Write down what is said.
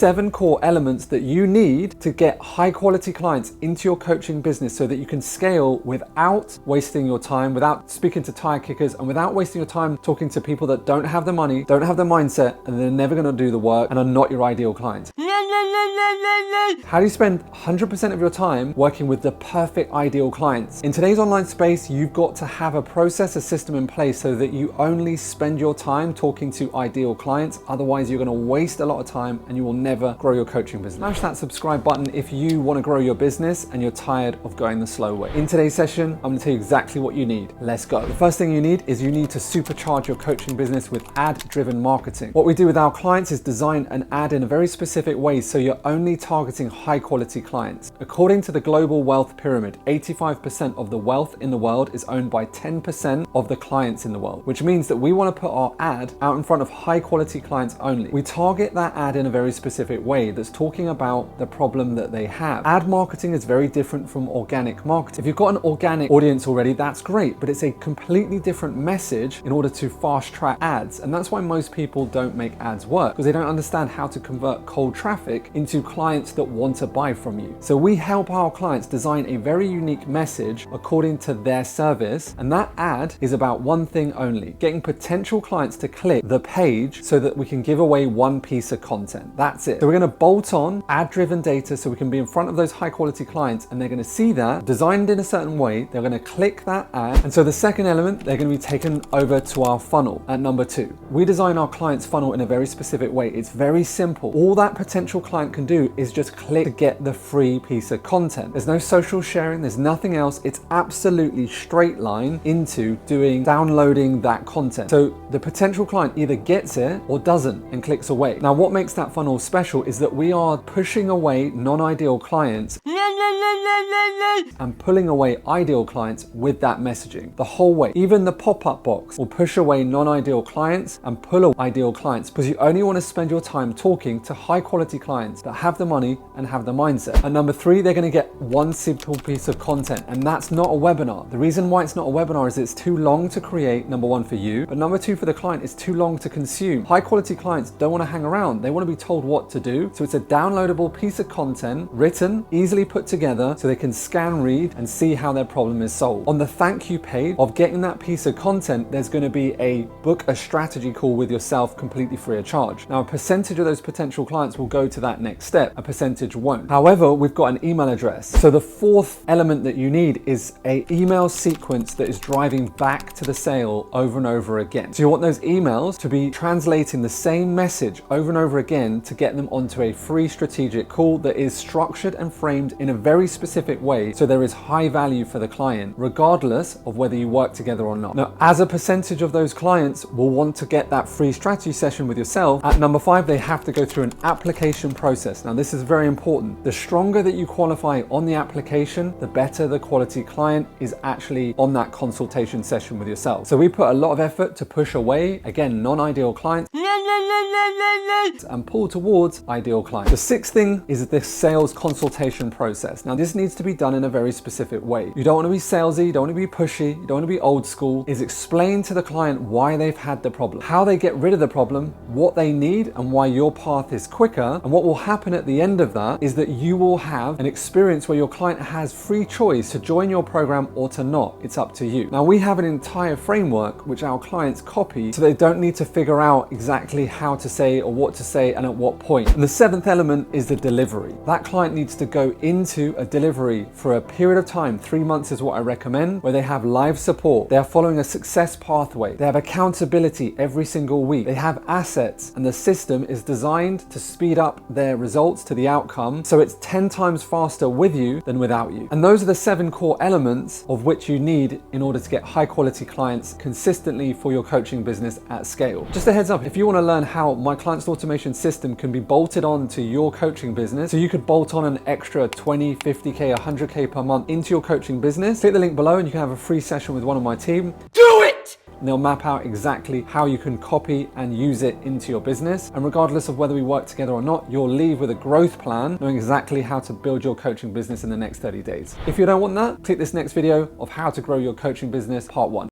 7 core elements that you need to get high quality clients into your coaching business so that you can scale without wasting your time, without speaking to tire kickers, and without wasting your time talking to people that don't have the money, don't have the mindset, and they're never gonna do the work and are not your ideal clients. How do you spend 100% of your time working with the perfect ideal clients? In today's online space, you've got to have a process, a system in place so that you only spend your time talking to ideal clients. Otherwise, you're gonna waste a lot of time and you will never grow your coaching business. Smash that subscribe button if you wanna grow your business and you're tired of going the slow way. In today's session, I'm gonna tell you exactly what you need. Let's go. The first thing you need is you need to supercharge your coaching business with ad-driven marketing. What we do with our clients is design an ad in a very specific way so you're only targeting high quality clients. According to the global wealth pyramid, 85% of the wealth in the world is owned by 10% of the clients in the world, which means that we want to put our ad out in front of high quality clients only. We target that ad in a very specific way that's talking about the problem that they have. Ad marketing is very different from organic marketing. If you've got an organic audience already, that's great, but it's a completely different message in order to fast track ads. And that's why most people don't make ads work, because they don't understand how to convert cold traffic into clients that want to buy from you. So we help our clients design a very unique message according to their service, and that ad is about one thing only: getting potential clients to click the page so that we can give away one piece of content. That's it. So we're going to bolt on ad-driven data so we can be in front of those high quality clients, and they're going to see that designed in a certain way. They're going to click that ad, and so the second element, they're going to be taken over to our funnel at number 2. We design our client's funnel in a very specific way. It's very simple. All that potential client can do is just click to get the free piece of content. There's no social sharing, there's nothing else. It's absolutely straight line into downloading that content. So the potential client either gets it or doesn't and clicks away. Now, what makes that funnel special is that we are pushing away non-ideal clients and pulling away ideal clients with that messaging the whole way. Even the pop-up box will push away non-ideal clients and pull away ideal clients, because you only want to spend your time talking to high quality clients that have the money and have the mindset. And number 3, they're going to get one simple piece of content, and that's not a webinar. The reason why it's not a webinar is it's too long to create, number 1 for you, but number 2 for the client, it's too long to consume. High quality clients don't want to hang around. They want to be told what to do. So it's a downloadable piece of content, written, easily put together, so they can scan, read, and see how their problem is solved. On the thank you page of getting that piece of content, there's going to be a book a strategy call with yourself completely free of charge. Now, a percentage of those potential clients will go to that next step. A percentage won't. However, we've got an email address. So the 4th element that you need is a email sequence that is driving back to the sale over and over again. So you want those emails to be translating the same message over and over again to get them onto a free strategic call that is structured and framed in a very specific way, so there is high value for the client regardless of whether you work together or not. Now, as a percentage of those clients will want to get that free strategy session with yourself, at number 5, they have to go through an application process. Now, this is very important. The stronger that you qualify on the application, the better the quality client is actually on that consultation session with yourself. So we put a lot of effort to push away, again, non-ideal clients and pull towards ideal clients. The 6th thing is this sales consultation process. Now, this needs to be done in a very specific way. You don't want to be salesy, you don't want to be pushy, you don't want to be old school. Is explain to the client why they've had the problem, how they get rid of the problem, what they need, and why your path is quicker. And what will happen at the end of that is that you will have an experience where your client has free choice to join your program or to not. It's up to you. Now, we have an entire framework which our clients copy, so they don't need to figure out exactly how to say or what to say and at what point. And the 7th element is the delivery. That client needs to go into a delivery for a period of time. 3 months is what I recommend, where they have live support. They are following a success pathway. They have accountability every single week. They have assets, and the system is designed to speed up their results to the outcome, so it's 10 times faster with you than without you. And those are the 7 core elements of which you need in order to get high quality clients consistently for your coaching business at scale. Just a heads up, if you want to learn how my client's automation system can be bolted on to your coaching business, so you could bolt on an extra 20, 50K, 100K per month into your coaching business, click the link below and you can have a free session with one of my team. Do it! And they'll map out exactly how you can copy and use it into your business. And regardless of whether we work together or not, you'll leave with a growth plan, knowing exactly how to build your coaching business in the next 30 days. If you don't want that, click this next video of how to grow your coaching business, part 1.